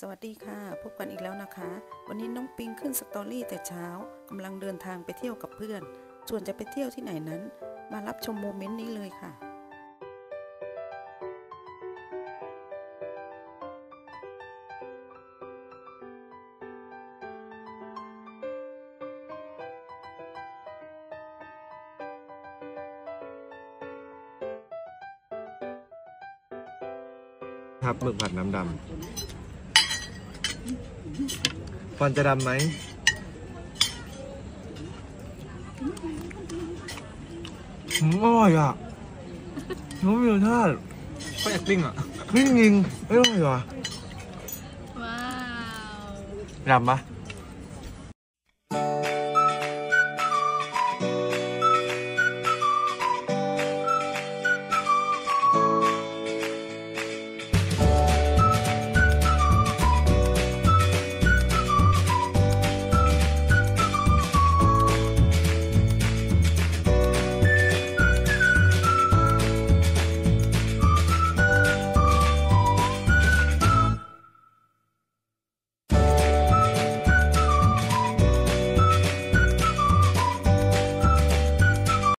สวัสดีค่ะพบกันอีกแล้วนะคะวันนี้น้องปิงขึ้นสตอรี่แต่เช้ากำลังเดินทางไปเที่ยวกับเพื่อนส่วนจะไปเที่ยวที่ไหนนั้นมารับชมโมเมนต์นี้เลยค่ะครับหมึกผัดน้ำดำฟันจะดำไหมอร่อยอ่ะน้องมีรสชาติก็อยากปิ้งอ่ะไม่จริงไม่อร่อยว่ะว้าว ดำปะ